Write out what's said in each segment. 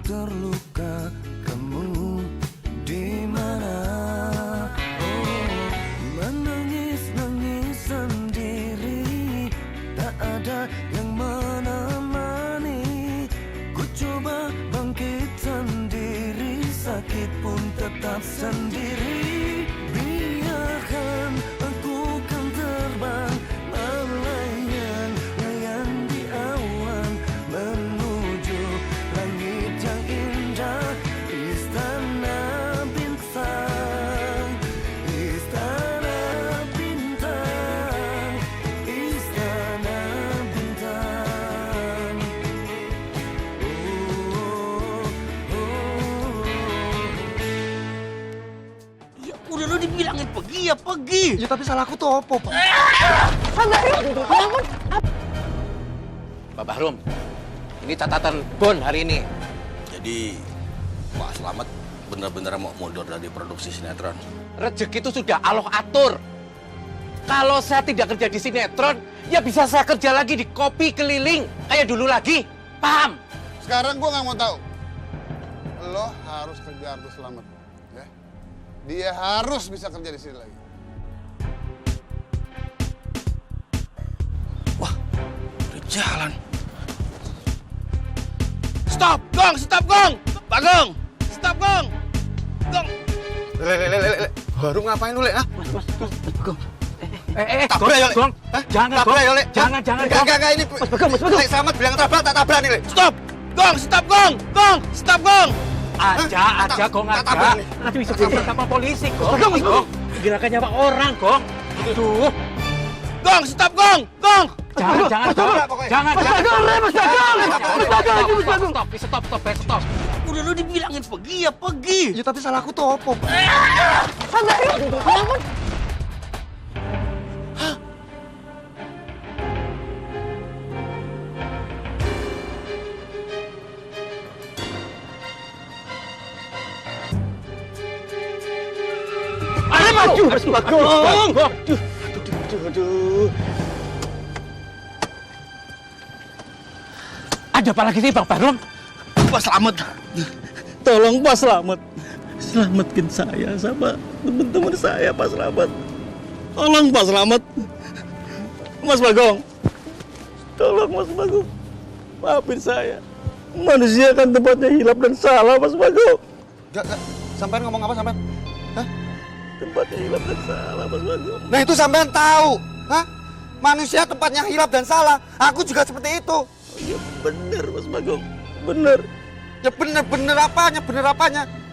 terluka, kamu di mana? Oh, menangis-nangis sendiri, tak ada yang menemani. Ku coba bangkit sendiri, sakit pun tetap sendiri. Biarkan aku kan terbang, melayang-layang di awan, menuju langit yang indah. Istana bintang, istana bintang, istana bintang. Ya udah lu dibilangin pergi ya pergi. Ya tapi salahku tuh apa, Pak? Pak Bahrum, ini catatan Bon hari ini. Jadi Pak Slamet benar-benar mau mundur dari produksi sinetron. Rezeki itu sudah Allah atur. Kalau saya tidak kerja di sinetron, ya bisa saya kerja lagi di kopi keliling kayak dulu lagi. Paham? Sekarang gua nggak mau tahu. Lo harus kerja Artu Slamet, ya. Dia harus bisa kerja di sini lagi. Wah, udah jalan. Stop, Gong, stop, Gong. Pak Gong, stop, Gong. Gong. Le. Baru ngapain lu, Le? Ah? Tabrak ya, Le. Gong. Jangan, Tabrak ya, Le. Jangan. Enggak, ini. Mas Bagong. Le, Slamet bilang tabrak, tak tabrak nih, Le. Stop, Gong, stop, Gong. Gong, stop, Gong. Aja, Gong, aja. Nanti bisa ditabrak sama polisi, Gong. Gong. Gerakan nyawa orang, Gong. Aduh. Gong, stop, Gong. Gong. Jangan, Gong. Jangan. Stop. Udah lu dibilangin pergi ya pergi. Ya tapi salahku tuh apa, Pak? Maju, Mas Bagong. Aduh. Ada apa lagi sih, Bang Bahrum? Pak Slamet. Tolong Pak Slamet. Selamatkan saya sama teman-teman saya, Pak Slamet. Tolong Pak Slamet. Mas Bagong. Tolong Mas Bagong. Maafin saya. Manusia kan tempatnya hilap dan salah, Mas Bagong. Enggak. Sampean ngomong apa, sampean? Hah? Tempatnya hilap dan salah, Mas Bagong. Nah, itu sampean tahu. Hah? Manusia tempatnya hilap dan salah. Aku juga seperti itu. Oh, iya bener, Mas Bagong. Bener. Ya bener apanya?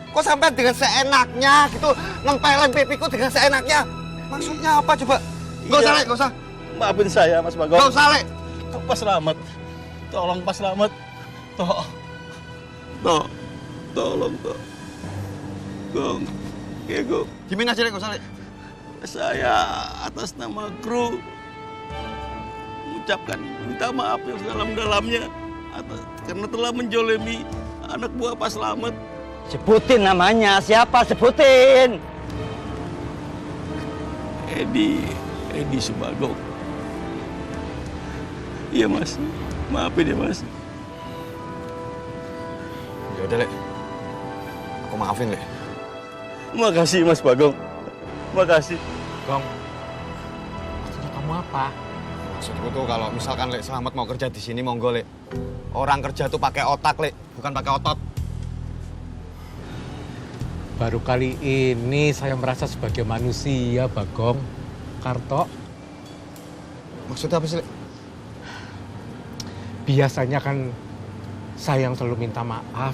Kok sampai dengan seenaknya gitu nempelin pipiku dengan seenaknya? Maksudnya apa coba? Gak usah, Le, gak usah. Maafin saya, Mas Bagong. Gak usah, Le. Pak Slamet. Tolong Pak Slamet. Tolong. Gong. Ya, Gong. Gimana sih, Le? Gak usah, Le. Saya atas nama kru mengucapkan minta maaf yang sedalam-dalamnya karena telah menjolemi anak buah Pak Slamet. Sebutin namanya, siapa? Sebutin. Edi Subagong. Iya, Mas. Maafin ya, Mas. Ya udah, Le. Aku maafin, Le. Makasih, Mas Bagong. Makasih. Gong, maksudnya kamu apa? Maksudku tuh kalau misalkan Le Slamet mau kerja di sini monggo, Le. Orang kerja tuh pakai otak, Le, bukan pakai otot. Baru kali ini saya merasa sebagai manusia, Bagong. Karto, Maksudnya apa sih, Le? biasanya kan saya yang selalu minta maaf.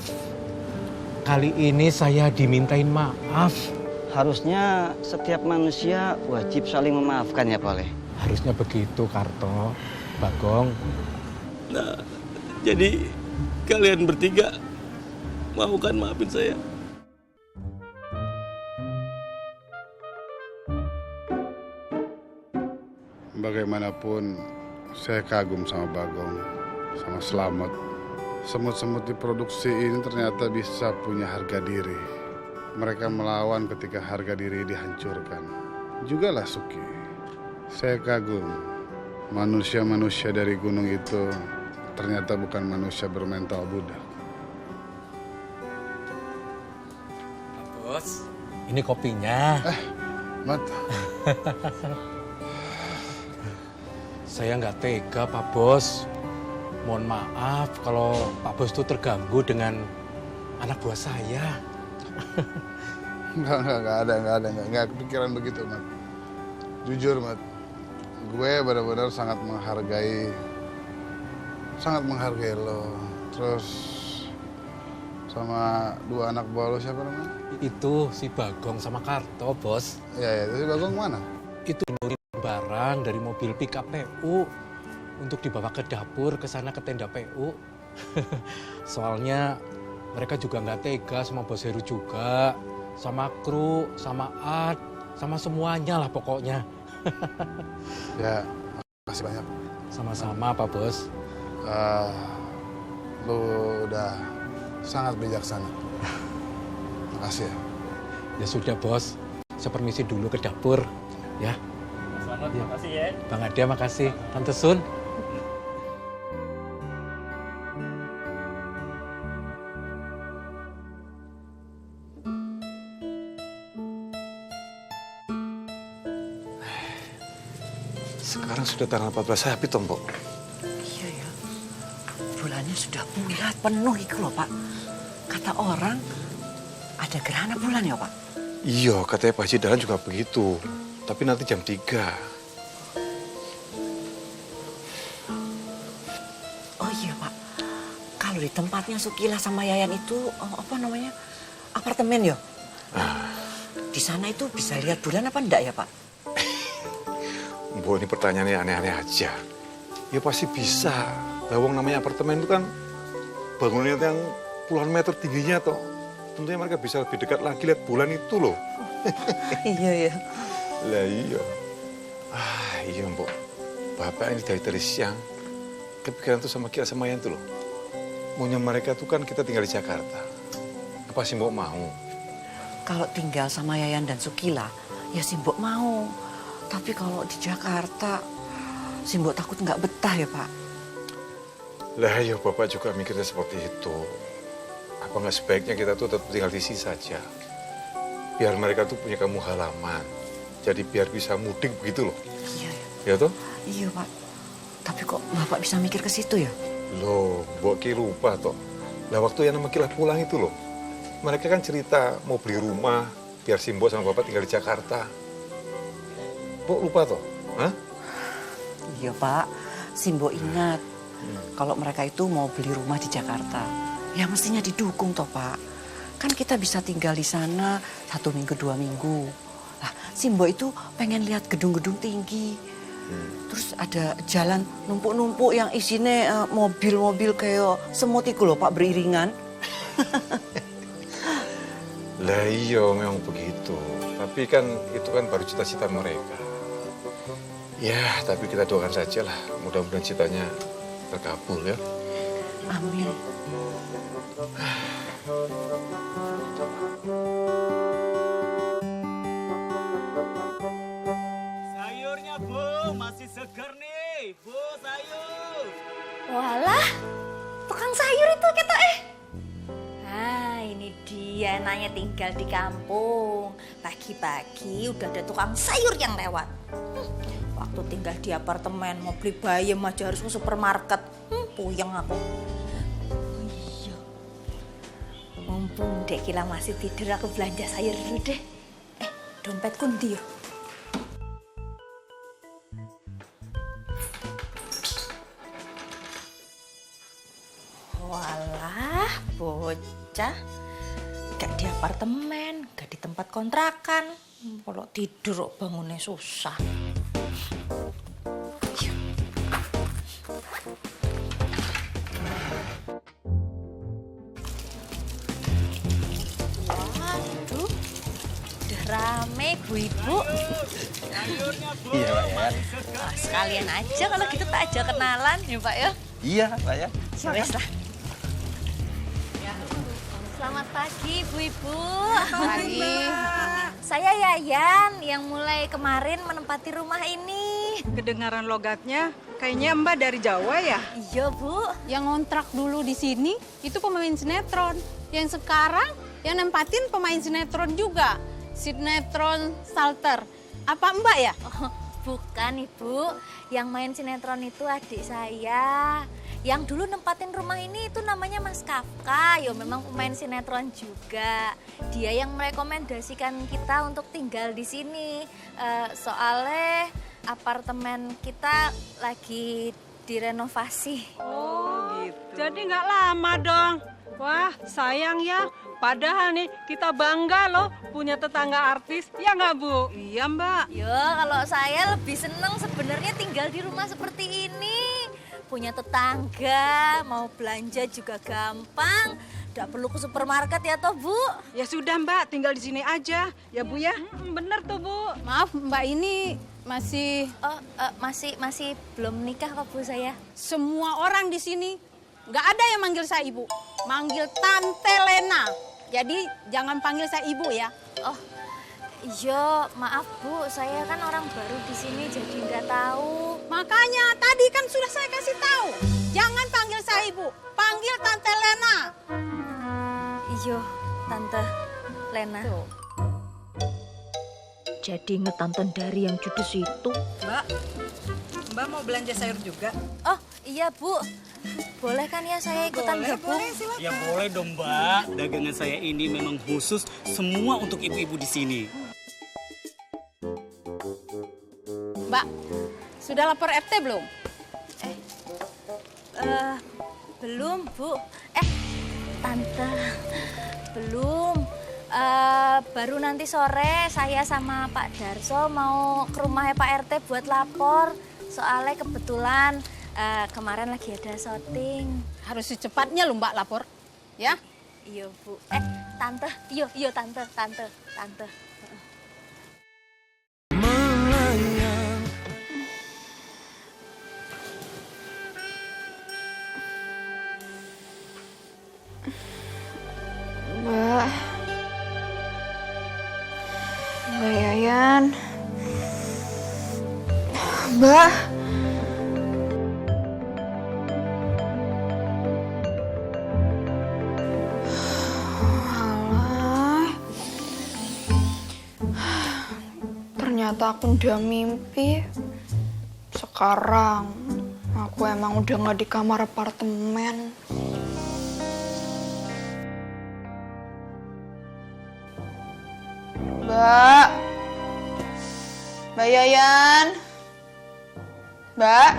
Kali ini saya dimintain maaf. Harusnya setiap manusia wajib saling memaafkan ya, Pak Le. Harusnya begitu, Karto. Bagong, Nah, jadi kalian bertiga mau kan maafin saya? Bagaimanapun, saya kagum sama Bagong, sama Slamet. Semut-semut di produksi ini ternyata bisa punya harga diri. Mereka melawan ketika harga diri dihancurkan. Jugalah Suki. Saya kagum. Manusia-manusia dari gunung itu ternyata bukan manusia bermental budak. Bos, ini kopinya. Mat, Saya nggak tega, Pak Bos. Mohon maaf kalau Pak Bos itu terganggu dengan anak buah saya. enggak kepikiran begitu, Mat. Jujur, Mat, gue benar-benar sangat menghargai lo. Terus sama dua anak buah lo, siapa namanya? Itu si Bagong sama Karto, Bos. Ya, itu si Bagong mana? Itu nurin barang dari mobil pickup PU untuk dibawa ke dapur, ke sana ke tenda PU. Soalnya mereka juga nggak tega sama Bos Heru juga, sama kru, sama Ad, sama semuanya lah pokoknya. Ya, makasih banyak. Sama-sama, Pak Bos. Lo udah sangat bijaksana. Makasih ya. Ya sudah, Bos. Saya permisi dulu ke dapur, ya. Selamat, makasih ya. Bang Ade, makasih. Tante Sun. Sekarang sudah tanggal 14 Sapi, Tombok. Iya ya, bulannya sudah bulat penuh itu loh Pak. Kata orang ada gerhana bulan ya Pak. Iya, katanya Pak Haji Dahlan juga begitu. Tapi nanti jam 3. Oh iya Pak, kalau di tempatnya Sukila sama Yayan itu apa namanya apartemen ya? Di sana itu bisa lihat bulan apa enggak ya Pak? Mbok, ini pertanyaannya aneh-aneh aja. Ya pasti bisa. Lawang namanya apartemen itu kan bangunannya yang puluhan meter tingginya toh. Tentunya mereka bisa lebih dekat lagi lihat bulan itu loh. Iya ya. Lah iya. Iya Mbok. Bapak ini dari siang kepikiran tuh sama Kia sama Yan tuh loh. Maunya mereka tuh kan kita tinggal di Jakarta. Apa sih Mbok mau? Kalau tinggal sama Yayan dan Sukila, ya si Mbok mau. Tapi kalau di Jakarta, si Mbok takut nggak betah ya Pak. Lah ya Bapak juga mikirnya seperti itu. Apa nggak sebaiknya kita tuh tetap tinggal di sini saja. Biar mereka tuh punya kamu halaman. Jadi biar bisa mudik begitu loh. Iya ya. Ya toh? Iya Pak. Tapi kok Bapak bisa mikir ke situ ya? Loh, Mbok Ki lupa toh. Lah waktu yang nama Kilah pulang itu loh. Mereka kan cerita mau beli rumah biar si Mbok sama Bapak tinggal di Jakarta. Mbok lupa toh? Hah? Iya Pak, Simbo ingat kalau mereka itu mau beli rumah di Jakarta. Ya mestinya didukung toh Pak. Kan kita bisa tinggal di sana 1 minggu 2 minggu. Lah Simbo itu pengen lihat gedung-gedung tinggi. Terus ada jalan numpuk-numpuk yang isinya mobil-mobil kayak semut itu loh Pak beriringan. Lah iya memang begitu. Tapi kan itu kan baru cita-cita mereka. Ya, tapi kita doakan saja lah. Mudah-mudahan citanya terkabul ya. Amin. Sayurnya, Bu, masih segar nih. Bu, sayur. Walah, tukang sayur itu kita Nah, ini dia enaknya tinggal di kampung. Pagi-pagi udah ada tukang sayur yang lewat. Waktu tinggal di apartemen mau beli bayam aja harus ke supermarket. Puyeng aku. Oh iya. Mumpung Dek Kila masih tidur, aku belanja sayur dulu deh. Dompetku ndi ya? Walah, bocah. Gak di apartemen, gak di tempat kontrakan. Kalau tidur bangunnya susah. Waduh, udah rame ibu-ibu. Iya Pak ya. Wah, sekalian aja kalau gitu tak aja kenalan ya Pak ya. Iya Pak ya. Ya wes lah. Selamat pagi ibu-ibu. Pagi. Saya Yayan yang mulai kemarin menempati rumah ini. Kedengaran logatnya, kayaknya Mbak dari Jawa ya? Iya Bu. Yang ngontrak dulu di sini itu pemain sinetron. Yang sekarang yang nempatin pemain sinetron juga. Sinetron Salter. Apa Mbak ya? Oh, bukan Ibu, yang main sinetron itu adik saya. Yang dulu nempatin rumah ini itu namanya Mas Kafka, ya memang pemain sinetron juga. Dia yang merekomendasikan kita untuk tinggal di sini. Soalnya apartemen kita lagi direnovasi. Oh gitu. Jadi nggak lama dong. Wah sayang ya. Padahal nih kita bangga loh punya tetangga artis. Ya nggak Bu? Iya Mbak. Ya kalau saya lebih seneng sebenarnya tinggal di rumah seperti ini. Punya tetangga, mau belanja juga gampang. Nggak perlu ke supermarket ya toh Bu? Ya sudah Mbak, tinggal di sini aja. Ya Bu ya? Bener tuh Bu. Maaf Mbak ini masih... Masih belum nikah kok Bu saya. Semua orang di sini nggak ada yang manggil saya Ibu. Manggil Tante Lena. Jadi jangan panggil saya Ibu ya. Oh, iya maaf Bu, saya kan orang baru di sini jadi nggak tahu. Makanya tadi kan sudah saya kasih tahu. Jangan panggil saya Ibu, panggil Tante Lena. Iya, Tante Lena. Tuh. Jadi inget Tante Dari yang judes itu. Mbak mau belanja sayur juga? Oh iya Bu, boleh kan ya saya ikutan gabung? Silakan. Ya boleh dong Mbak. Dagangan saya ini memang khusus semua untuk ibu-ibu di sini. Mbak, sudah lapor RT belum? Belum Bu. Tante, belum. Baru nanti sore saya sama Pak Darso mau ke rumahnya Pak RT buat lapor. Soalnya kebetulan kemarin lagi ada syuting. Harus secepatnya loh Mbak lapor, ya? Iya Bu. Tante, iya Tante. Mbak Yayan. Mbak. Alah. Ternyata aku udah mimpi. Sekarang aku emang udah nggak di kamar apartemen. Mbak. Mbak Yayan. Mbak.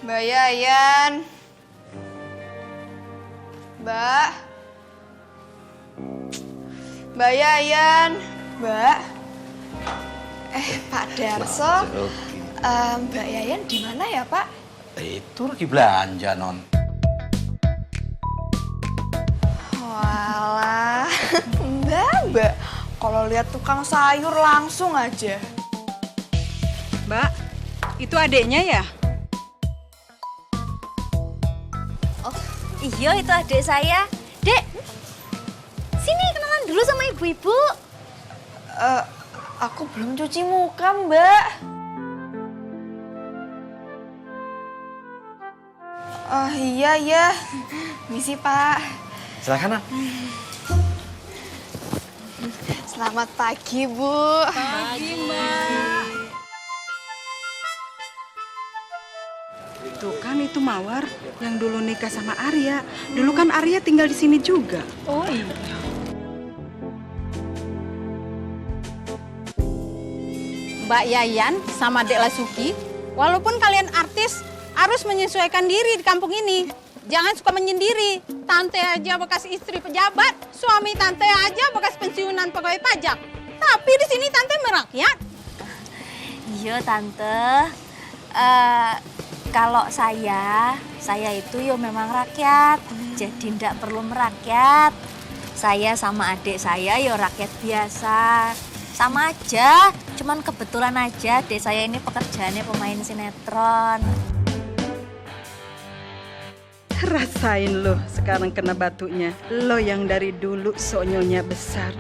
Mbak Yayan. Mbak. Mbak Yayan. Mbak. Pak Darso. Mbak Yayan di mana ya, Pak? Itu lagi belanja, Non. Walah, Mbak. Kalau lihat tukang sayur langsung aja. Mbak, itu adiknya ya? Oh iya itu adik saya. Dek, sini kenalan dulu sama ibu-ibu. Aku belum cuci muka, Mbak. Oh iya. Misi, Pak. Silakan, Nan. Selamat pagi, Bu. Pagi, Mbak. Tuh kan itu Mawar yang dulu nikah sama Arya. Dulu kan Arya tinggal di sini juga. Oh iya. Mbak Yayan sama Dek Lasuki, walaupun kalian artis, harus menyesuaikan diri di kampung ini. Jangan suka menyendiri. Tante aja bekas istri pejabat, suami tante aja bekas pensiunan pegawai pajak. Tapi di sini tante merakyat. Iya tante. Kalau saya itu yo memang rakyat. Jadi ndak perlu merakyat. Saya sama adik saya yo rakyat biasa. Sama aja, cuman kebetulan aja adik saya ini pekerjaannya pemain sinetron. Rasain lo sekarang kena batunya. Lo yang dari dulu sok nyonya besar.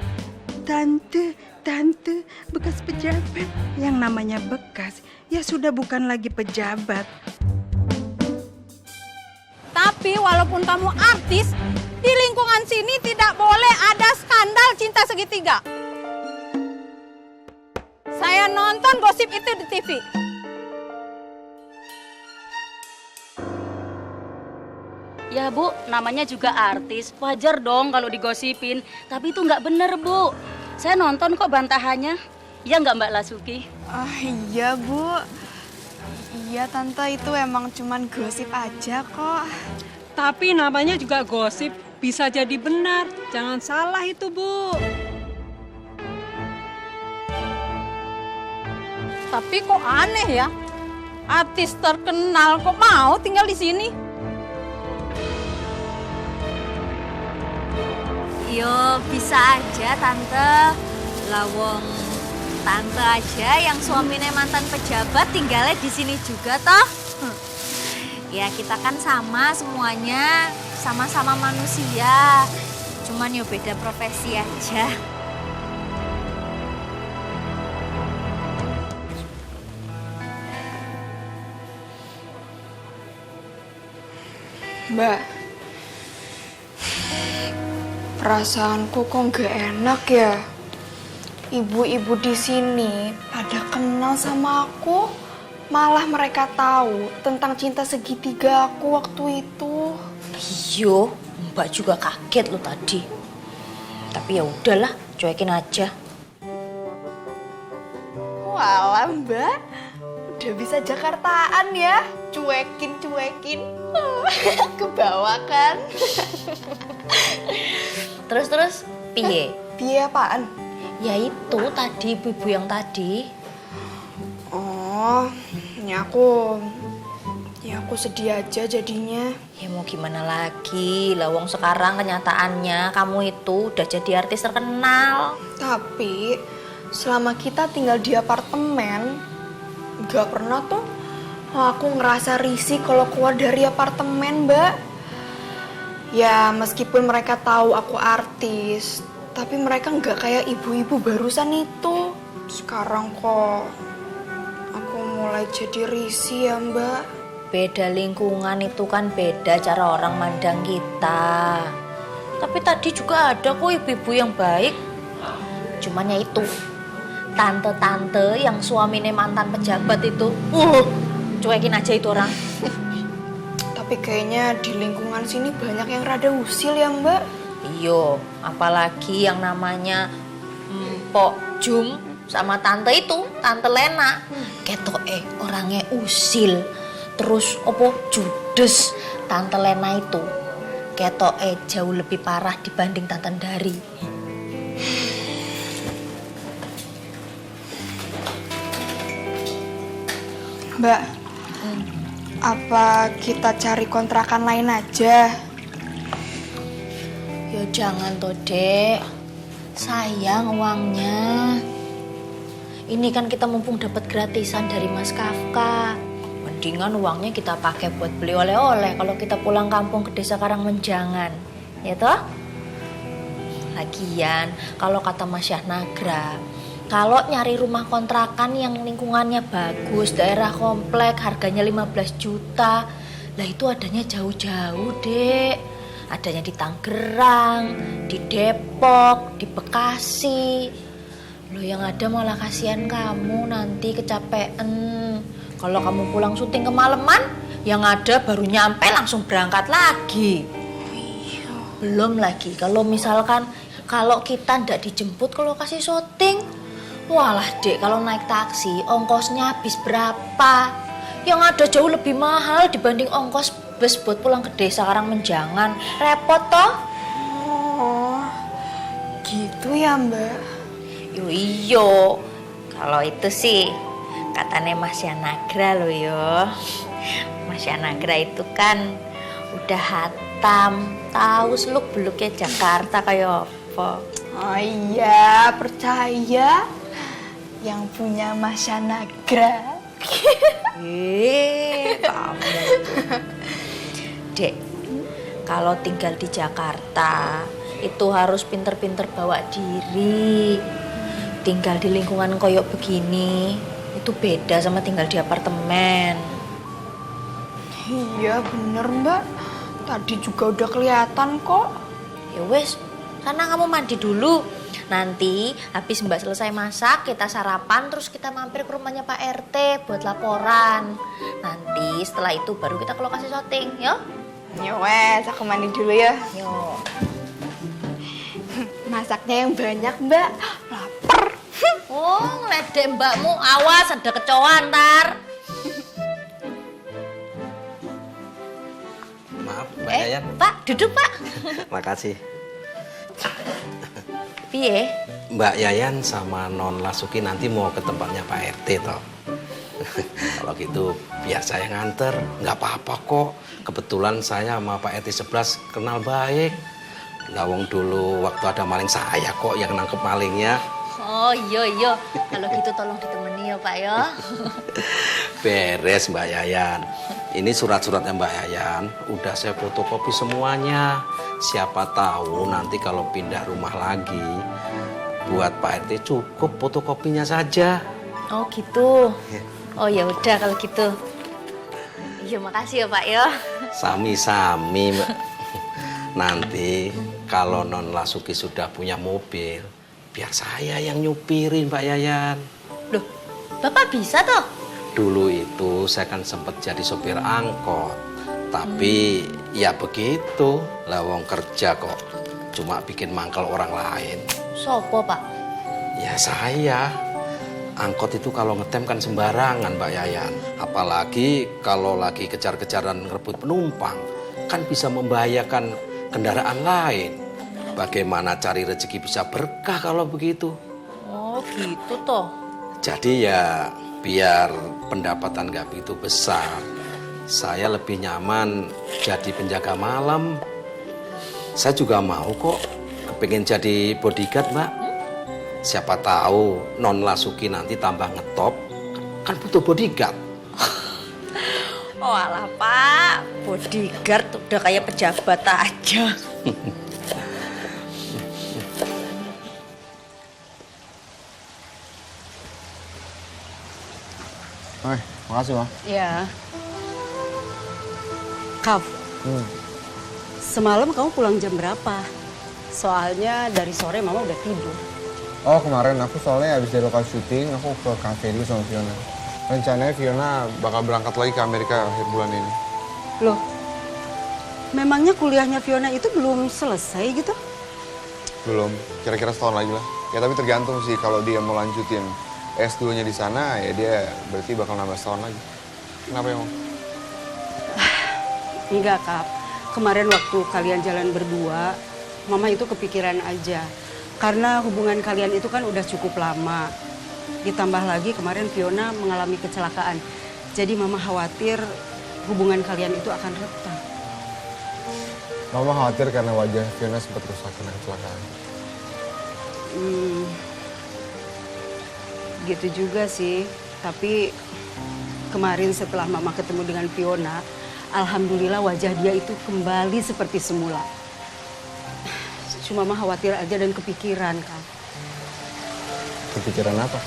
Tante, bekas pejabat. Yang namanya bekas, ya sudah bukan lagi pejabat. Tapi walaupun kamu artis, di lingkungan sini tidak boleh ada skandal cinta segitiga. Saya nonton gosip itu di TV. Ya Bu, namanya juga artis, wajar dong kalau digosipin. Tapi itu nggak bener Bu. Saya nonton kok bantahannya. Ya nggak Mbak Lasuki? Iya Bu. Iya Tante, itu emang cuman gosip aja kok. Tapi namanya juga gosip, bisa jadi benar. Jangan salah itu Bu. Tapi kok aneh ya? Artis terkenal kok mau tinggal di sini? Yo, bisa aja Tante. Lawong Tante aja yang suaminya mantan pejabat tinggalnya di sini juga toh. Ya kita kan sama semuanya, sama-sama manusia. Cuman yo beda profesi aja. Mbak, perasaanku kok nggak enak ya. Ibu-ibu di sini pada kenal sama aku, malah mereka tahu tentang cinta segitiga aku waktu itu. Iyo, Mbak juga kaget lo tadi. Tapi ya udahlah, cuekin aja. Walah Mbak, udah bisa Jakartaan ya, cuekin. Kebawa kan? Terus, piye? Piye apaan? Ya itu tadi, ibu-ibu yang tadi. Oh, ya aku sedih aja jadinya. Ya mau gimana lagi, lawong sekarang kenyataannya kamu itu udah jadi artis terkenal. Tapi selama kita tinggal di apartemen, nggak pernah tuh aku ngerasa risih kalau keluar dari apartemen, Mbak. Ya meskipun mereka tahu aku artis, tapi mereka nggak kayak ibu-ibu barusan itu. Sekarang kok aku mulai jadi risih ya, Mbak. Beda lingkungan itu kan beda cara orang mandang kita. Tapi tadi juga ada kok ibu-ibu yang baik. Cuman ya itu, tante-tante yang suaminya mantan pejabat itu. Cuekin aja itu orang. Tapi kayaknya di lingkungan sini banyak yang rada usil ya, Mbak. Iyo, apalagi yang namanya Pok Jum sama tante itu, Tante Lena. Ketoke orangnya usil. Terus opo judes. Tante Lena itu ketoke jauh lebih parah dibanding Tante Dari. Mbak, apa kita cari kontrakan lain aja? Ya jangan toh, Dek. Sayang uangnya. Ini kan kita mumpung dapat gratisan dari Mas Kafka. Mendingan uangnya kita pakai buat beli oleh-oleh kalau kita pulang kampung ke desa Karangmenjangan. Ya toh? Lagian, kalau kata Mas Syahnagra, kalau nyari rumah kontrakan yang lingkungannya bagus, daerah komplek, harganya 15 juta, lah itu adanya jauh-jauh, Dek. Adanya di Tangerang, di Depok, di Bekasi. Loh yang ada malah kasihan kamu nanti kecapean. Kalau kamu pulang syuting kemalaman, yang ada baru nyampe langsung berangkat lagi. Belum lagi kalau misalkan kalau kita ndak dijemput ke lokasi syuting, walah Dek, kalau naik taksi ongkosnya habis berapa? Yang ada jauh lebih mahal dibanding ongkos bus buat pulang ke desa Karangmenjangan. Repot toh? Oh, gitu ya Mbak? Iyo, kalau itu sih katanya Mas Syahnagra loh yo. Mas Syahnagra itu kan udah hatam, tahu seluk-beluknya Jakarta kayak apa. Oh iya, percaya. Yang punya Mas Syahnagra. Kamu. Dek, kalau tinggal di Jakarta itu harus pinter-pinter bawa diri. Tinggal di lingkungan koyok begini, itu beda sama tinggal di apartemen. Iya bener Mbak, tadi juga udah kelihatan kok. Ya wes, karena kamu mandi dulu. Nanti habis Mbak selesai masak, kita sarapan, terus kita mampir ke rumahnya Pak RT buat laporan. Nanti setelah itu baru kita ke lokasi syuting, ya? Ya wes, aku mandi dulu ya. Yo. Masaknya yang banyak Mbak, lapar. Oh, ngeledek mbakmu, awas ada kecoa ntar. Maaf, Mbak Yayan. Pak, duduk Pak. Makasih. Piye? Mbak Yayan sama Non Lasuki nanti mau ke tempatnya Pak RT toh. Kalau gitu biar saya nganter, nggak apa-apa kok. Kebetulan saya sama Pak RT 11 kenal baik. Lawang dulu waktu ada maling saya kok yang nangkep malingnya. Oh iya, kalau gitu tolong ditemani ya Pak ya. Beres Mbak Yayan. Ini surat-suratnya Mbak Yayan, udah saya fotokopi semuanya. Siapa tahu nanti kalau pindah rumah lagi, buat Pak RT cukup fotokopinya saja. Oh gitu. Oh ya udah kalau gitu. Iya makasih ya Pak ya. Sami-sami Mbak. Nanti kalau Non Lasuki sudah punya mobil, biar saya yang nyupirin Mbak Yayan. Loh, Bapak bisa toh? Dulu itu saya kan sempat jadi sopir angkot. Tapi ya begitu, lawang kerja kok. Cuma bikin mangkal orang lain. Sopo Pak? Ya saya. Angkot itu kalau ngetem kan sembarangan Mbak Yayan. Apalagi kalau lagi kejar-kejaran ngerebut penumpang. Kan bisa membahayakan kendaraan lain. Bagaimana cari rezeki bisa berkah kalau begitu? Oh gitu toh. Jadi ya biar pendapatan nggak begitu besar, saya lebih nyaman jadi penjaga malam. Saya juga mau kok kepengen jadi bodyguard Mbak. Siapa tahu Non Lasuki nanti tambah ngetop, kan butuh bodyguard. Oh alah Pak, bodyguard udah kayak pejabat aja. Hai, makasih Bang. Ya. Kaf, semalam kamu pulang jam berapa? Soalnya dari sore mama udah tidur. Oh kemarin aku soalnya habis dari lokasi syuting, aku ke cafe dulu sama Fiona. Rencananya Fiona bakal berangkat lagi ke Amerika akhir bulan ini. Loh, memangnya kuliahnya Fiona itu belum selesai gitu? Belum, kira-kira setahun lagi lah. Ya tapi tergantung sih kalau dia mau lanjutin S2-nya di sana, ya dia berarti bakal nambah setahun lagi. Kenapa emang? Enggak, Kak. Kemarin waktu kalian jalan berdua, Mama itu kepikiran aja. Karena hubungan kalian itu kan udah cukup lama. Ditambah lagi kemarin Fiona mengalami kecelakaan. Jadi Mama khawatir hubungan kalian itu akan retak. Mama khawatir karena wajah Fiona sempat rusak karena kecelakaan. Gitu juga sih. Tapi kemarin setelah Mama ketemu dengan Fiona, alhamdulillah wajah dia itu kembali seperti semula. Cuma Mama khawatir aja dan kepikiran, Kak. Kepikiran apa?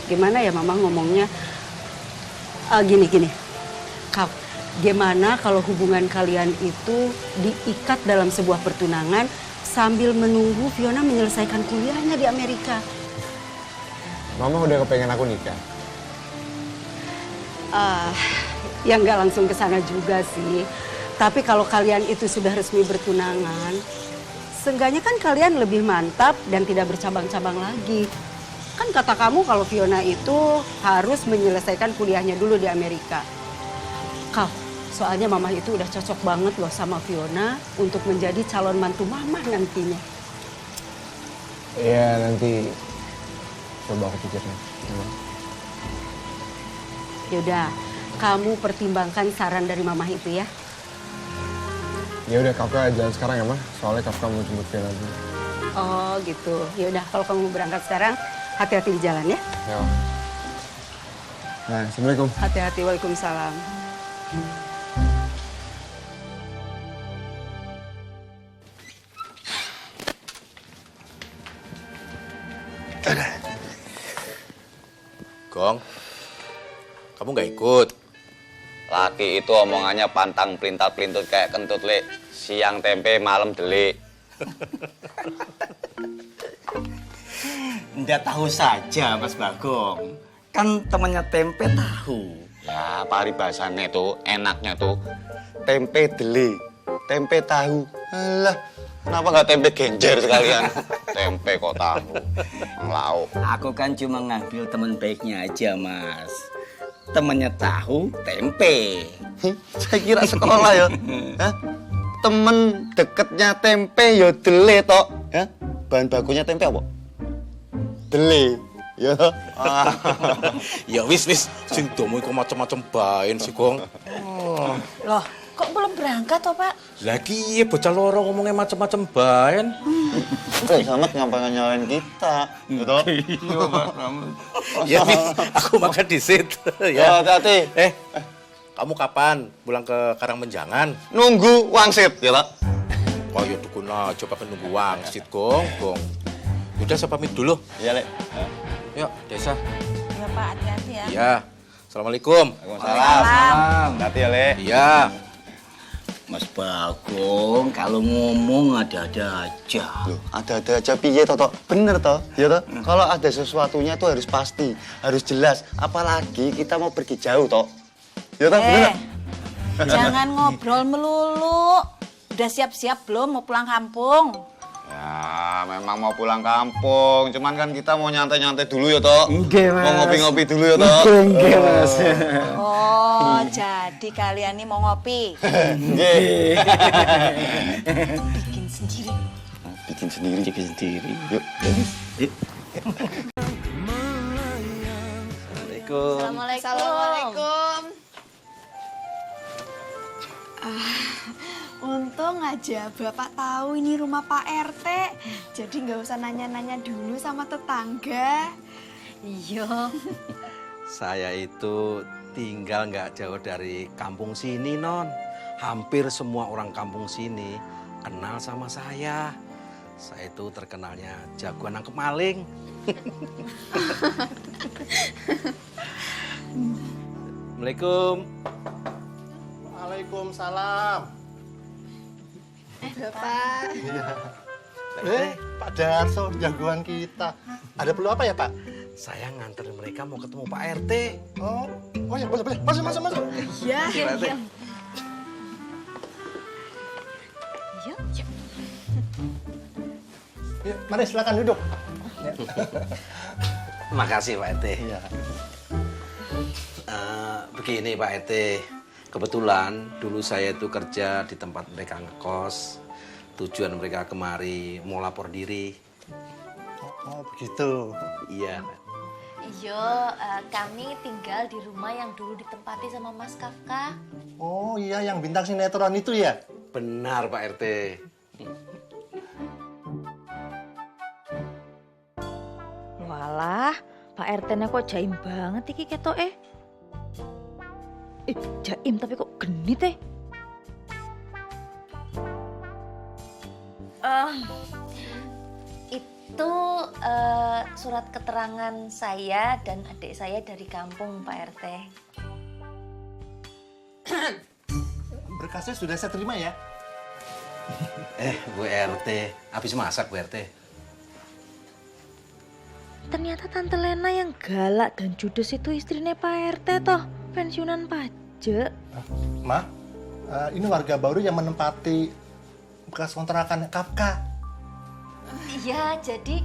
Gimana ya Mama ngomongnya? Gini. Kak, gimana kalau hubungan kalian itu diikat dalam sebuah pertunangan sambil menunggu Fiona menyelesaikan kuliahnya di Amerika? Mama udah kepengen aku nikah. Ya nggak langsung ke sana juga sih. Tapi kalau kalian itu sudah resmi bertunangan, seenggaknya kan kalian lebih mantap dan tidak bercabang-cabang lagi. Kan kata kamu kalau Fiona itu harus menyelesaikan kuliahnya dulu di Amerika. Kau, soalnya Mama itu udah cocok banget loh sama Fiona untuk menjadi calon mantu Mama nantinya. Iya, nanti coba aku pikirin. Yaudah, kamu pertimbangkan saran dari Mama itu ya. Ya udah, Kakak jalan sekarang ya, Mah. Soalnya Kakak mau jemput Fiona dulu. Oh gitu. Yaudah, kalau kamu berangkat sekarang, hati-hati di jalan ya. Ya. Nah, Assalamualaikum. Hati-hati, waalaikumsalam. Gong, kamu nggak ikut? Laki itu omongannya pantang pelintat-pelintut kayak kentut, Le. Siang tempe, malam delik. Nggak tahu saja, Mas Bagong. Kan temannya tempe tahu. Ya, paribasannya tuh, enaknya tuh. Tempe deli, tempe tahu. Alah, kenapa nggak tempe genjer sekalian? Tempe kok tahu. Lauk. Aku kan cuma ngambil teman baiknya aja, Mas. Temannya tahu, tempe. Saya kira sekolah ya. Hah? Temen deketnya tempe ya dele tok. Ya? Bahan bakunya tempe apa? Dele. Ya. Ya wis, sing domo iku macam-macam baen sih, Gong. Loh, kok belum berangkat toh, Pak? Lagi bocah loro ngomongnya macam-macam baen. Selamat ngapain nyalain kita, gitu? Iya, Pak. Ya, wis, aku makan di situ Ya, hati-hati. Kamu kapan pulang ke Karangmenjangan? Nunggu wangsit, ya, Pak. Oh, ya dukun aja pakai nunggu wangsit, Gong. Udah, saya pamit dulu. Iya, Le. Yuk, Desa. Ya, Pak, hati-hati ya. Iya. Assalamualaikum. Waalaikumsalam. Hati ya, Le. Iya. Mas Bagong, kalau ngomong ada-ada aja. Loh, ada-ada aja piye, Toto? Bener, toh? Ya, toh? Kalau ada sesuatunya itu harus pasti, harus jelas. Apalagi kita mau pergi jauh, toh? Ya, toh? Bener. Jangan ngobrol melulu. Udah siap-siap belum mau pulang kampung? Ya, memang mau pulang kampung. Cuman kan kita mau nyantai-nyantai dulu ya, toh? Enggak, Mas. Mau ngopi-ngopi dulu ya, toh? Enggak, Mas. Oh, jadi kalian ini mau ngopi? Bikin sendiri. Bikin sendiri. Yuk. Assalamualaikum. Untung aja Bapak tahu ini rumah Pak RT. Jadi nggak usah nanya-nanya dulu sama tetangga. Iya. Saya itu tinggal nggak jauh dari kampung sini, Non. Hampir semua orang kampung sini kenal sama saya. Saya itu terkenalnya jagoan nangkep maling. Assalamualaikum. Waalaikumsalam. Bapak. Pak Darso, jagoan kita. Ada perlu apa ya, Pak? Saya nganterin mereka mau ketemu Pak RT. Oh ya, boleh. Masuk. Iya. Ya, mari silakan duduk. Makasih Pak RT. Iya. Begini Pak RT, kebetulan dulu saya itu kerja di tempat mereka ngekos. Tujuan mereka kemari mau lapor diri. Oh begitu. Iya. Iya, kami tinggal di rumah yang dulu ditempati sama Mas Kafka. Oh iya, yang bintang sinetron itu ya? Benar Pak RT. Walah, Pak RT-nya kok jaim banget iki ketoke. Jaim tapi kok genit teh. Itu surat keterangan saya dan adik saya dari kampung, Pak RT. Berkasnya sudah saya terima ya? Bu RT, habis masak Bu RT. Ternyata Tante Lena yang galak dan judes itu istrinya Pak RT toh, pensiunan pajak. Ma, ini warga baru yang menempati bekas kontrakan Kafka. Iya, jadi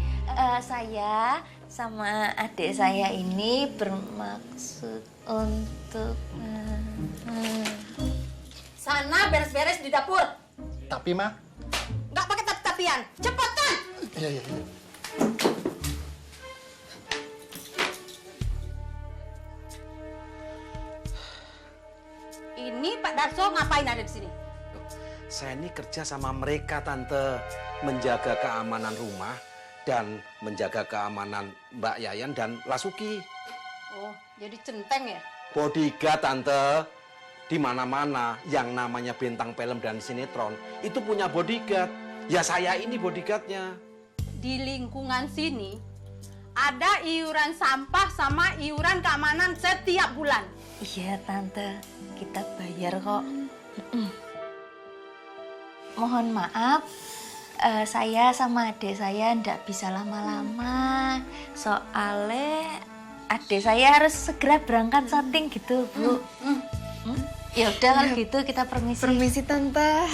saya sama adik saya ini bermaksud untuk... Sana beres-beres di dapur. Tapi, Ma? Nggak pakai tapi-tapian. Cepetan! Iya. Ini Pak Darso ngapain ada di sini? Saya ini kerja sama mereka Tante, menjaga keamanan rumah dan menjaga keamanan Mbak Yayan dan Lasuki. Oh, jadi centeng ya? Bodyguard Tante, di mana-mana yang namanya bintang film dan sinetron itu punya bodyguard. Ya saya ini bodyguardnya. Di lingkungan sini ada iuran sampah sama iuran keamanan setiap bulan. Iya Tante, kita bayar kok. Mohon maaf, saya sama adik saya ndak bisa lama-lama. Soalnya adik saya harus segera berangkat syuting gitu, Bu. Ya udah kalau gitu kita permisi. Permisi Tante.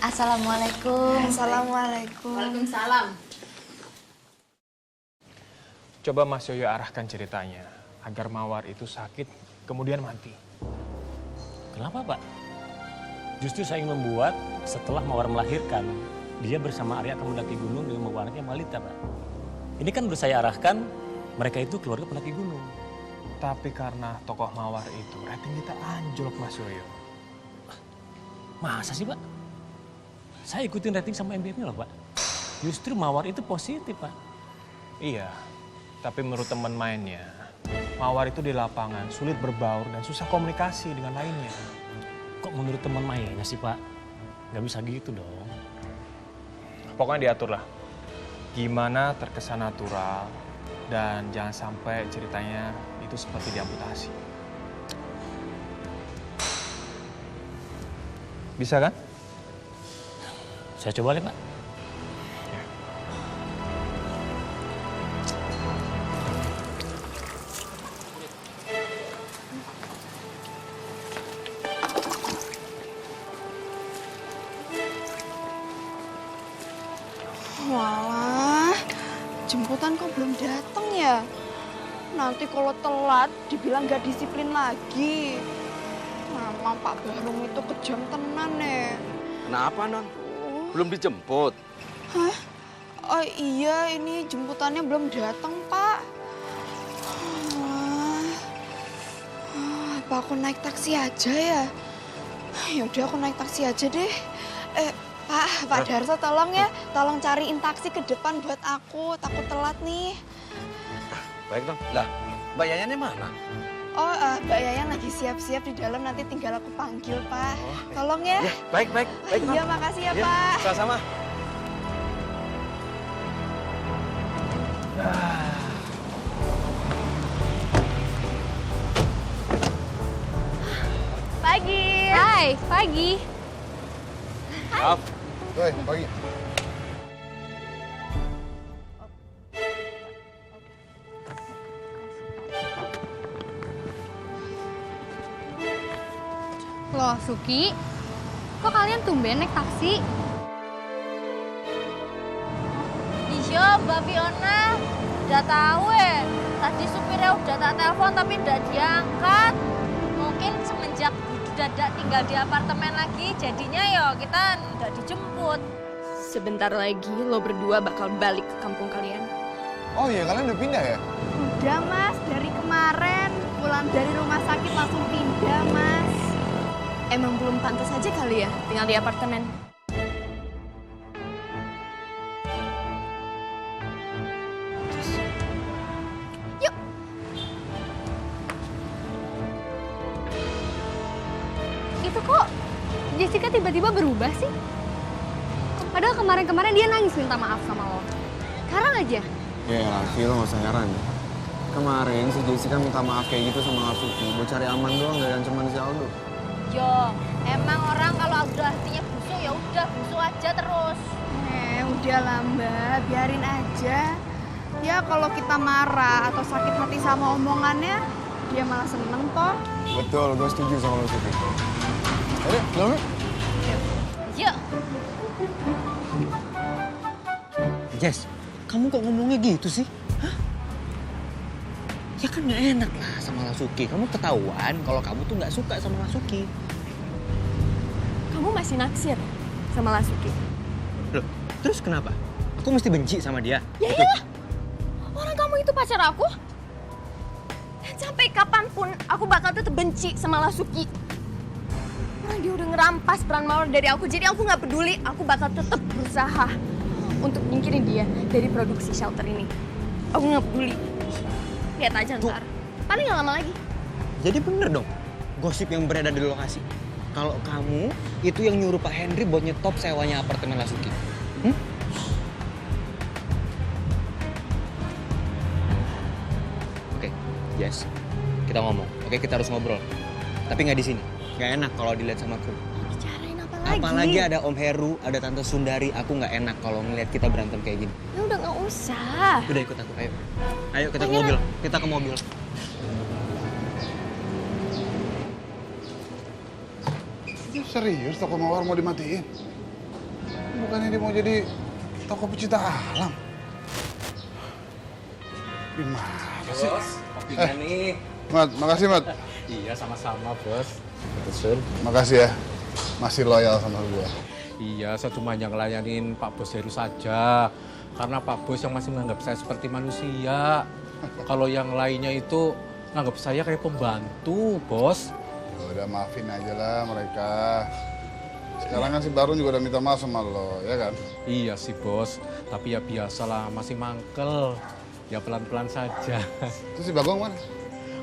Assalamualaikum. Assalamualaikum. Waalaikumsalam. Coba Mas Yoyo arahkan ceritanya agar Mawar itu sakit kemudian mati. Kenapa, Pak? Justru saya ingin membuat setelah Mawar melahirkan, dia bersama Arya akan mendaki gunung dengan membawa anaknya Malita, Pak. Ini kan udah saya arahkan, mereka itu keluarga pendaki gunung. Tapi karena tokoh Mawar itu, rating kita anjlok, Mas Yoyo. Masa sih, Pak? Saya ikutin rating sama MBM-nya loh, Pak. Justru Mawar itu positif, Pak. Iya, tapi menurut teman mainnya, Mawar itu di lapangan sulit berbaur dan susah komunikasi dengan lainnya. Kok menurut teman mainnya sih, Pak? Nggak bisa gitu dong. Pokoknya diatur lah. Gimana terkesan natural dan jangan sampai ceritanya itu seperti diamputasi. Bisa kan? Saya coba lihat, Pak. Walah, jemputan kok belum datang ya? Nanti kalau telat dibilang gak disiplin lagi. Memang Pak Bahrung itu kejam tenan ya. Kenapa, Non? Belum dijemput? Hah? Oh iya, ini jemputannya belum datang, Pak. Apa aku naik taksi aja ya? Ya udah aku naik taksi aja deh. Pak Darso tolong ya, tolong cariin taksi ke depan buat aku, takut telat nih. Baik, Non. Lah, Mbak Yayannya mana? Oh, Mbak Yayan lagi siap-siap di dalam, nanti tinggal aku panggil, Pak. Tolong ya. Ya, baik, Non. Iya, makasih ya, Pak. Sama-sama. Pagi. Hai, pagi. Maaf. Woi, pagi. Loh, Suki. Kok kalian tumben naik taksi? Iya, Mbak Fiona. Udah tahu ya. Tadi supirnya udah tak telepon tapi udah diangkat. Mungkin semenjak dadak tinggal di apartemen lagi, jadinya ya kita udah dijemput. Sebentar lagi lo berdua bakal balik ke kampung kalian. Oh iya, kalian udah pindah ya? Udah, Mas. Dari kemarin pulang dari rumah sakit langsung pindah, Mas. Emang belum pantas aja kali ya tinggal di apartemen. Yuk. Itu kok Jessica tiba-tiba berubah sih? Padahal kemarin-kemarin dia nangis minta maaf sama lo. Sekarang aja. Ya, Raffi, lo gak usah heran ya. Kemarin si Jessica minta maaf kayak gitu sama Asuki buat cari aman doang dari ancaman si Aldo. Yo, emang orang kalau udah hatinya busuk ya udah busuk aja terus. Udah lah, Mbak, biarin aja. Ya kalau kita marah atau sakit hati sama omongannya, dia malah seneng toh. Betul, gue setuju sama lo, Suki. Ayo, pulang yuk. Yuk. Jess, kamu kok ngomongnya gitu sih? Hah? Ya kan gak enak lah sama Lasuki. Kamu ketahuan kalau kamu tuh gak suka sama Lasuki. Kamu masih naksir sama Lasuki? Loh, terus kenapa? Aku mesti benci sama dia? Ya iyalah, orang kamu itu pacar aku. Dan sampai kapanpun aku bakal tetap benci sama Lasuki. Orang dia udah ngerampas peran Mawar dari aku, jadi aku nggak peduli. Aku bakal tetap berusaha untuk nyingkirin dia dari produksi shelter ini. Aku nggak peduli. Lihat aja ntar. Paling nggak lama lagi. Jadi bener dong, gosip yang beredar di lokasi. Kalau kamu itu yang nyuruh Pak Henry buat nyetop sewanya apartemen Lasuki. Jess, kita ngomong. Oke, kita harus ngobrol. Tapi nggak di sini. Nggak enak kalau dilihat sama kru. Bicarain apa lagi? Apalagi ada Om Heru, ada Tante Sundari. Aku nggak enak kalau ngelihat kita berantem kayak gini. Ya udah nggak usah. Udah ikut aku, ayo. Ayo kita ke mobil. Kita ke mobil. Serius toko mawar mau dimatiin? Bukannya dia mau jadi toko pecinta alam? Gimana sih? Bos, kopinya nih. Mat, makasih Mat. Iya, sama-sama bos. Betul. Makasih ya, masih loyal sama gue. Iya, saya cuma yang ngelayanin Pak Bos Heru saja. Karena Pak Bos yang masih menganggap saya seperti manusia. Kalau yang lainnya itu nganggap saya kayak pembantu, Bos. Udah maafin aja lah mereka. Sekarang kan si Barun juga udah minta maaf sama lo, ya kan? Iya sih, Bos. Tapi ya biasalah, masih mangkel. Ya pelan-pelan saja. Terus si Bagong mana?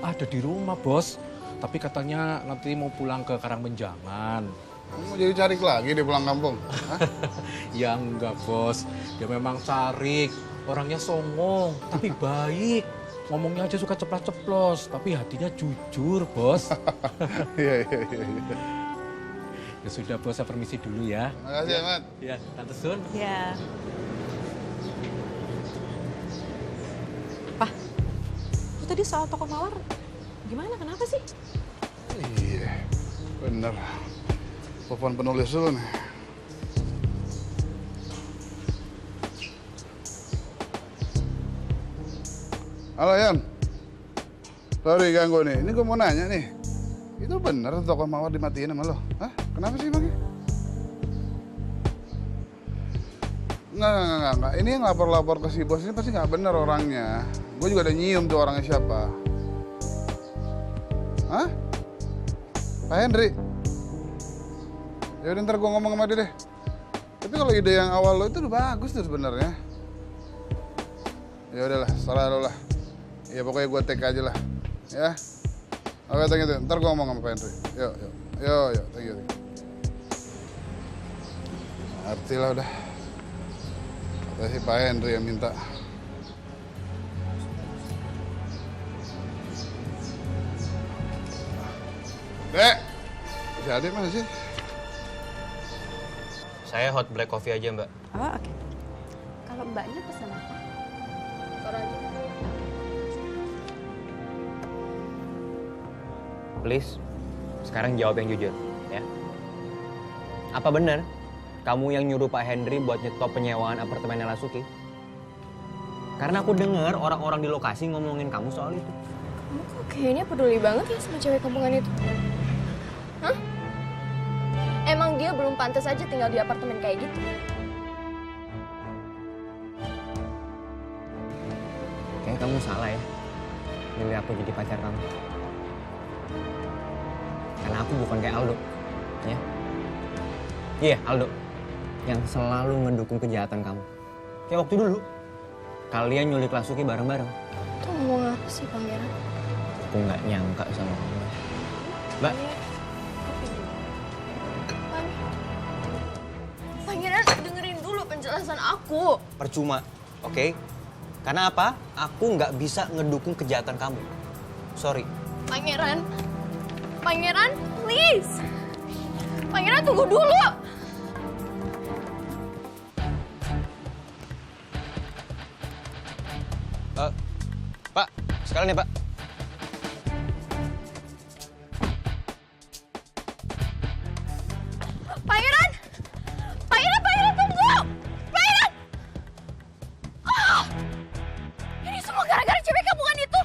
Ada di rumah, Bos. Tapi katanya nanti mau pulang ke Karangmenjangan. Mau jadi carik lagi dia pulang kampung? Ya enggak, Bos. Dia memang carik. Orangnya songong, tapi baik. Ngomongnya aja suka ceplas-ceplos, tapi hatinya jujur, Bos. Iya. Ya sudah, Bos, saya permisi dulu ya. Makasih ya, Mat. Ya, Tante Sun. Ya. Itu tadi soal toko mawar, gimana? Kenapa sih? Iya, bener. Telepon penulis dulu nih. Halo Yan, sorry ganggu nih. Ini gue mau nanya nih, itu bener toko mawar dimatiin sama lo? Hah? Kenapa sih Bang? Enggak. Ini yang lapor-lapor ke si bos ini pasti nggak bener orangnya. Gue juga udah nyium tuh orangnya siapa. Hah? Pak Henry? Ya udah ntar gue ngomong sama dia deh. Tapi kalau ide yang awal lo itu udah bagus tuh sebenarnya. Ya udahlah, salah lo lah. Ya pokoknya gue take aja lah. Ya. Oke, thank you. Ntar gue ngomong sama Pak Henry. Yuk, thank you. Arti lah udah. Kata si Pak Henry yang minta. Dek, si Adik mana sih? Saya hot black coffee aja, Mbak. Oh, oke. Kalau mbaknya pesan apa? Please, sekarang jawab yang jujur, ya. Apa benar kamu yang nyuruh Pak Henry buat nyetop penyewaan apartemennya Lasuki? Karena aku dengar orang-orang di lokasi ngomongin kamu soal itu. Kamu kok kayaknya peduli banget ya sama cewek kampungan itu? Hah? Emang dia belum pantas aja tinggal di apartemen kayak gitu? Kayaknya kamu salah ya, milih aku jadi pacar kamu. Karena aku bukan kayak Aldo, ya. Iya, Aldo, yang selalu ngedukung kejahatan kamu. Kayak waktu dulu, kalian nyulik Lasuki bareng-bareng. Itu ngomong apa sih, Pangeran? Aku nggak nyangka sama kamu. Mbak, Pangeran, dengerin dulu penjelasan aku. percuma, oke? Karena apa? Aku nggak bisa ngedukung kejahatan kamu. Sorry. Pangeran, please. Pangeran, tunggu dulu. Pak, sekalian ya, Pak. Pangeran, tunggu. Pangeran. Ini semua gara-gara cewek kampungan itu.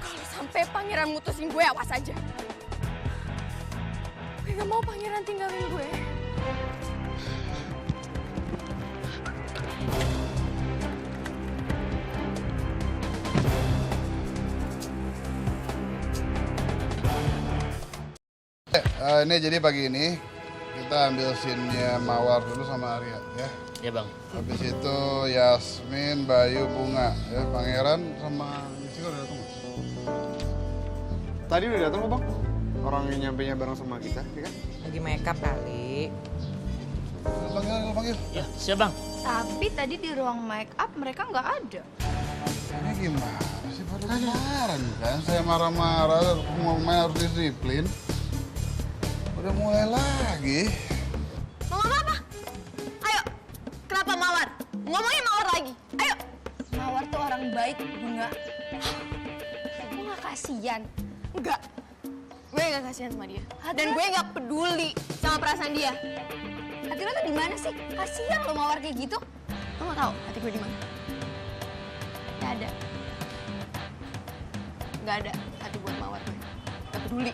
Kalau sampai Pangeran mutusin gue, awas aja. Gue gak mau Pangeran tinggalin gue. Ini jadi pagi ini kita ambil scene-nya Mawar dulu sama Arya ya. Iya Bang. Habis itu Yasmin, Bayu, Bunga ya. Pangeran sama Jessica udah datang. Tadi udah datang kok Bang. Orang yang nyampe-nya bareng sama kita, ya kan? Lagi makeup kali. Panggil. Ya, siap Bang. Tapi tadi di ruang make up mereka nggak ada. Ini gimana sih? Baru kemarin kan saya marah-marah, mau main harus disiplin. Udah mulai lagi. Mau ngomong apa? Ayo, kenapa Mawar? Ngomongin Mawar lagi, ayo. Mawar tuh orang baik, Bunga. Gue gak kasihan. Enggak, gue gak kasihan sama dia. Dan gue gak peduli sama perasaan dia. Hati lo tuh di mana sih? Kasihan lo Mawar kayak gitu. Lo gak tahu hati gue di mana? Gak ada. Gak ada hati buat Mawar gue. Gak peduli.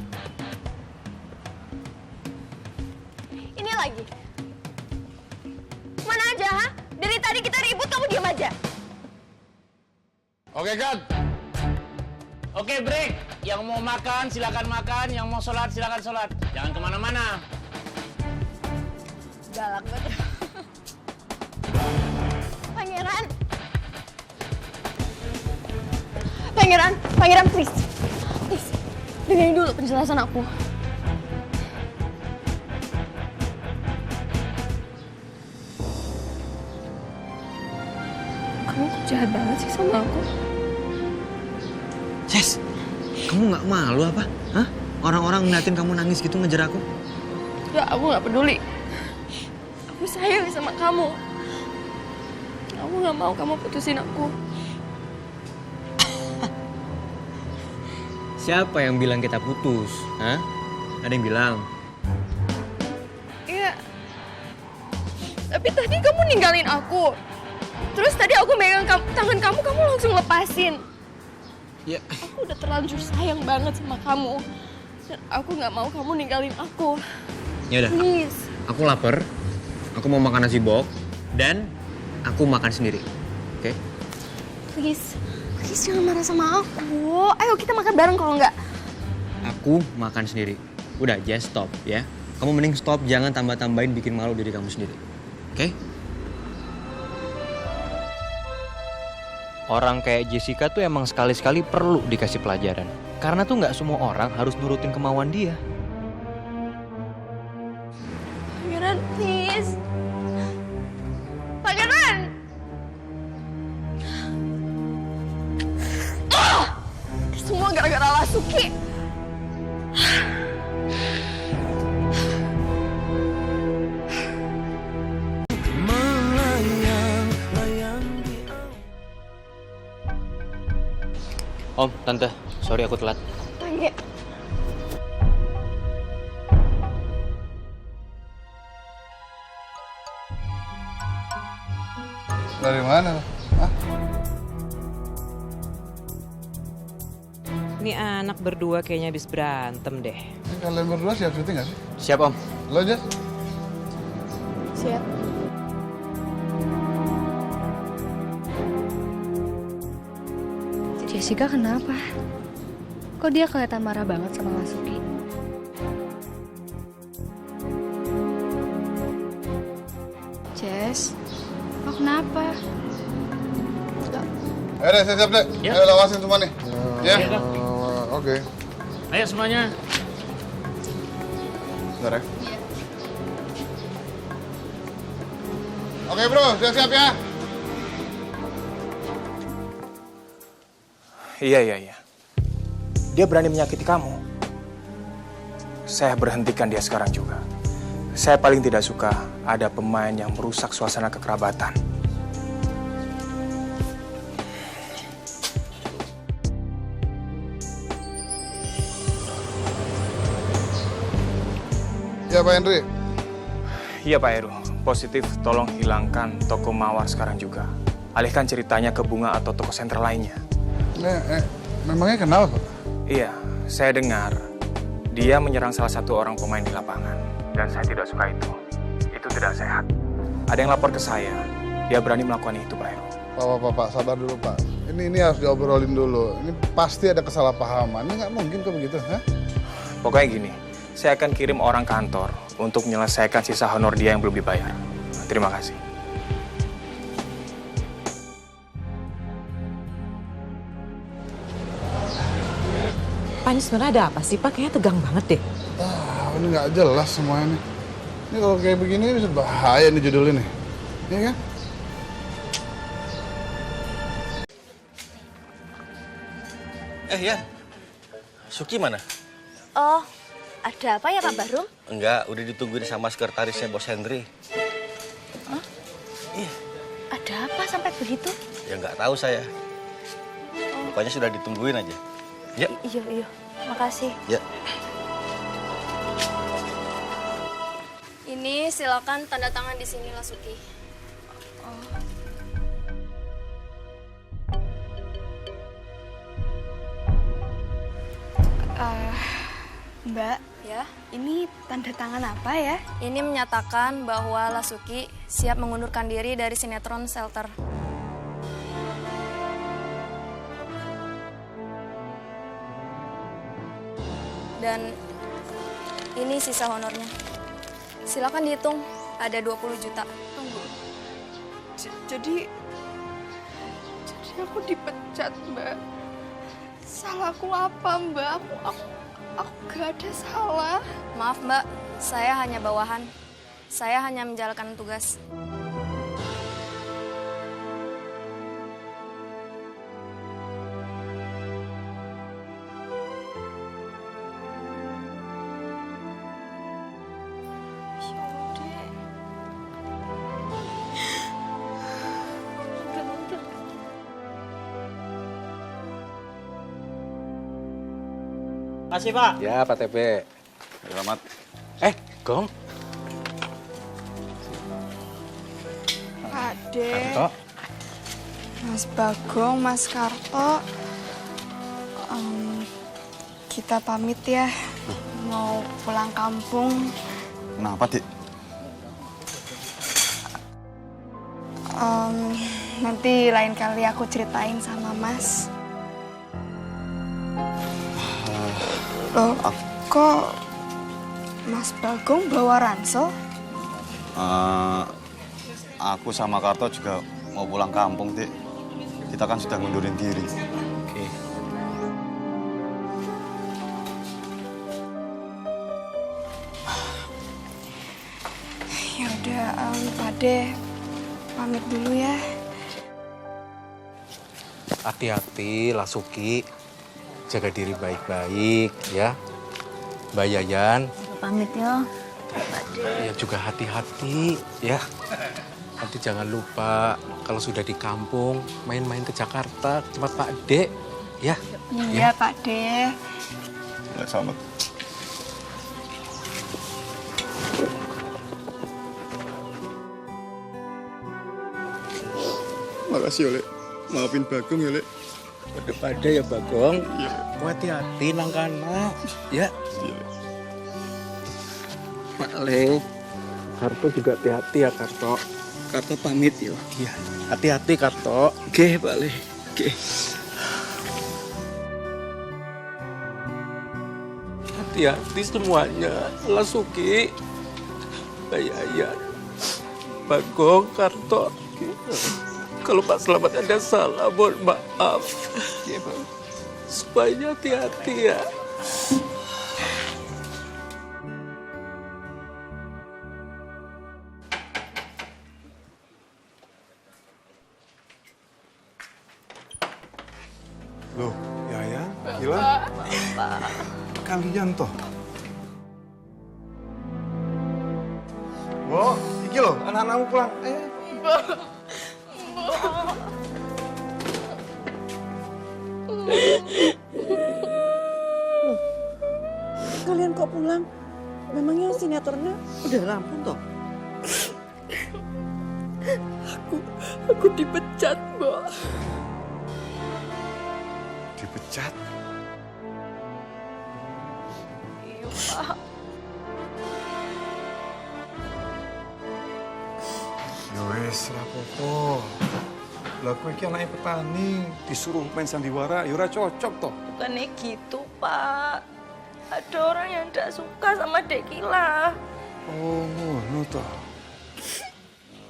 Ini lagi. Mana aja, ha? Dari tadi kita ribut, kamu diam aja. Oke, Kat. Oke, break. Yang mau makan, silakan makan. Yang mau sholat, silakan sholat. Jangan kemana-mana. Galak banget. Pangeran. Pangeran, please. Please, dengerin dulu penjelasan aku. Kamu kok jahat banget sih sama aku? Jess, kamu nggak malu apa? Hah? Orang-orang ngeliatin kamu nangis gitu ngejar aku? Ya, aku gak peduli. Aku sayang sama kamu. Aku gak mau kamu putusin aku. Siapa yang bilang kita putus? Hah? Ada yang bilang? Iya. Tapi tadi kamu ninggalin aku. Terus tadi aku megang tangan kamu langsung lepasin. Ya. Aku udah terlanjur sayang banget sama kamu. Dan aku gak mau kamu ninggalin aku. Ya udah. Please. Aku lapar. Aku mau makan nasi bok dan aku makan sendiri. Oke? Please jangan marah sama aku. Ayo kita makan bareng kalau nggak. Aku makan sendiri. Udah, just stop ya. Kamu mending stop, jangan tambah-tambahin bikin malu diri kamu sendiri. Oke? Orang kayak Jessica tuh emang sekali-sekali perlu dikasih pelajaran. Karena tuh nggak semua orang harus nurutin kemauan dia. Pangeran, please. Pangeran! Semua gara-gara Lasuki. Om, Tante, sorry aku telat. Tangge. Dari mana? Hah? Ini anak berdua kayaknya habis berantem deh. Ini kalian berdua siap syuting gak sih? Siap, Om. Lo, Jess? Siap. Jessica kenapa? Kok dia kelihatan marah banget sama Lasuki? Jess, kok kenapa? Deh, siap deh. Ya. Ayo lawasin semua nih. Ya? Iya, Kak. Oke. Ayo semuanya. Bentar ya. Oke bro, siap-siap ya. Iya. Dia berani menyakiti kamu. Saya berhentikan dia sekarang juga. Saya paling tidak suka ada pemain yang merusak suasana kekerabatan. Ya Pak Henry. Iya Pak Heru, positif tolong hilangkan toko Mawar sekarang juga. Alihkan ceritanya ke Bunga atau toko sentral lainnya. Memangnya kenapa Pak? Iya, saya dengar dia menyerang salah satu orang pemain di lapangan. Dan saya tidak suka itu. Itu tidak sehat. Ada yang lapor ke saya, dia berani melakukan itu Pak Heru. Pak, sabar dulu Pak. Ini harus diobrolin dulu. Ini pasti ada kesalahpahaman. Ini nggak mungkin kok begitu, ha? Pokoknya gini, saya akan kirim orang kantor untuk menyelesaikan sisa honor dia yang belum dibayar. Terima kasih. Pak, ini sebenarnya ada apa sih Pak? Kayaknya tegang banget deh. Ini nggak jelas semuanya nih. Ini kalau kayak begini bisa bahaya nih judul ini. Iya kan? Yan. Suki mana? Oh, ada apa ya Pak Barum? Enggak, udah ditungguin sama sekretarisnya Bos Hendri. Ada apa sampai begitu? Ya nggak tahu saya. Pokoknya sudah ditungguin aja. Ya. Iya. Makasih. Ya. Ini silakan tanda tangan di sini, Lasuki. Mbak, Ya. ini tanda tangan apa ya? Ini menyatakan bahwa Lasuki siap mengundurkan diri dari sinetron Shelter. Dan ini sisa honornya. Silakan dihitung, ada 20 juta. Tunggu. Jadi aku dipecat, Mbak. Salahku apa, Mbak? Aku gak ada salah. Maaf Mbak, saya hanya bawahan. Saya hanya menjalankan tugas. Makasih, Pak. Ya, Pak TP. Selamat. Gong. Ade, Karto. Mas Bagong, Mas Karto, kita pamit ya. Mau pulang kampung. Kenapa, Dik? Nanti lain kali aku ceritain sama Mas. Loh, kok Mas Bagong bawa ransel? Aku sama Karto juga mau pulang kampung, Dik. Kita kan sudah ngundurin diri. Oke. Ya udah, Pak De, pamit dulu ya. Hati-hati, Lasuki. Jaga diri baik-baik, ya. Mbak Yayan. Pamit ya. Ya juga hati-hati, ya. Nanti jangan lupa kalau sudah di kampung, main-main ke Jakarta, ke tempat Pak Dek, ya. Iya, Pak De. Ya, selamat. Makasih, Oleh. Maafin Bagong ya, Lek. Pada ya, Bagong. Iya. Hati-hati nang kana, ya. Iya. Pak Le. Karto juga hati-hati ya, Karto. Karto pamit yo. Iya. Hati-hati, Karto. Oke, Pak Le. Oke. Hati-hati semuanya. Lasuki. Mbak Yayan. Bagong, Karto. Kalau Pak Slamet ada salah, mohon maaf. Ya, Bang. Supaya hati-hati ya. Loh, Yayan, Gilang, kalian toh. Bo, iki loh, anak-anakmu pulang. Ayo. Kalian kok pulang? Memangnya sinetronnya udah rampung toh? Aku dipecat, Mbak. Dipecat? Iya, Pak. Ya wes, rapopo. Lah kowe iki anake petani, disuruh main sandiwara, ya ora cocok toh. Bukannya gitu, Pak. Ada orang yang tidak suka sama Dek Kila. Oh, ngono toh.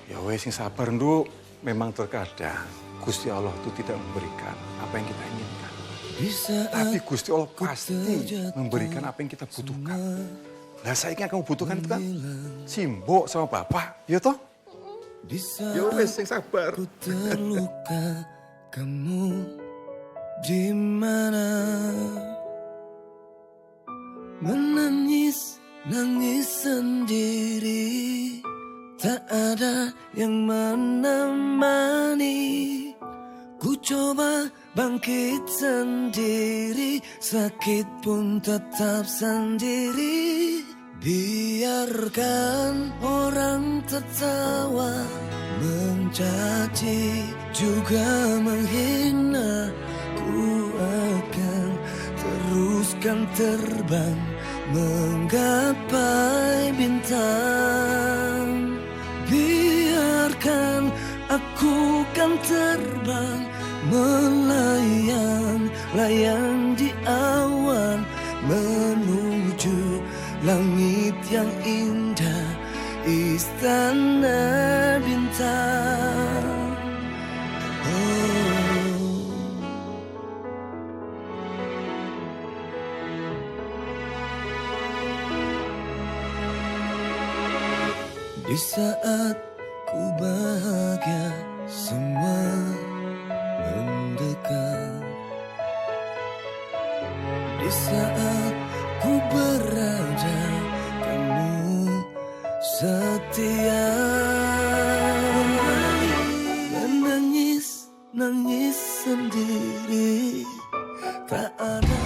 Ya wes, sing sabar, Nduk. Memang terkadang Gusti Allah itu tidak memberikan apa yang kita inginkan. Tapi Gusti Allah pasti memberikan apa yang kita butuhkan. Nah, saiki yang kamu butuhkan itu kan Simbo sama Bapak, ya toh? Ya wes, sing sabar. Terluka, kamu di mana menangis sendiri, tak ada yang menemani. Ku coba bangkit sendiri, sakit pun tetap sendiri. Biarkan orang tertawa, mencaci, juga menghina. Ku akan teruskan terbang, menggapai bintang. Biarkan aku kan terbang, melayang di awan, menuju langit yang indah, istana bintang. Di saat ku bahagia, semua mendekat. Di saat ku berada, kamu setia. Menangis sendiri, tak ada.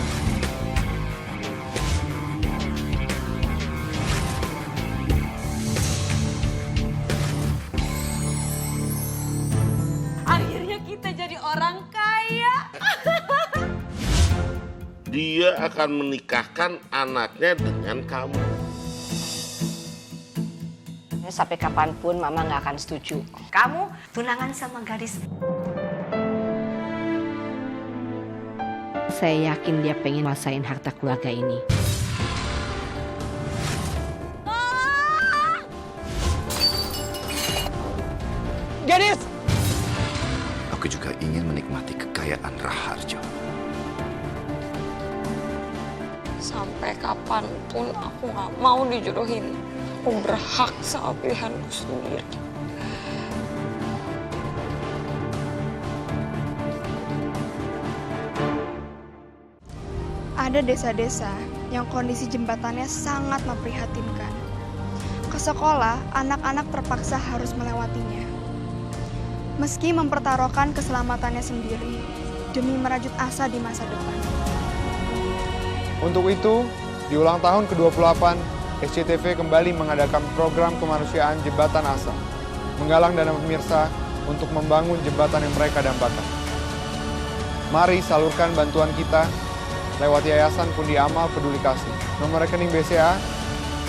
Akhirnya kita jadi orang kaya. Dia akan menikahkan anaknya dengan kamu. Sampai kapanpun Mama nggak akan setuju. Kamu tunangan sama gadis. Saya yakin dia pengen masain harta keluarga ini. Gadis! Aku juga ingin menikmati kekayaan Raharjo. Sampai kapanpun aku gak mau dijodohin. Aku berhak sama pilihanku sendiri. Ada desa-desa yang kondisi jembatannya sangat memprihatinkan. Ke sekolah, anak-anak terpaksa harus melewatinya. Meski mempertaruhkan keselamatannya sendiri demi merajut asa di masa depan. Untuk itu, di ulang tahun ke-28, SCTV kembali mengadakan program kemanusiaan Jembatan Asa, menggalang dana pemirsa untuk membangun jembatan yang mereka dambakan. Mari salurkan bantuan kita lewat Yayasan Pundi Amal Peduli Kasih. Nomor rekening BCA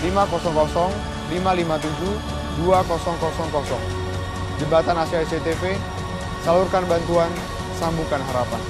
500 557 2000. Jembatan Asa SCTV, salurkan bantuan, sambungkan harapan.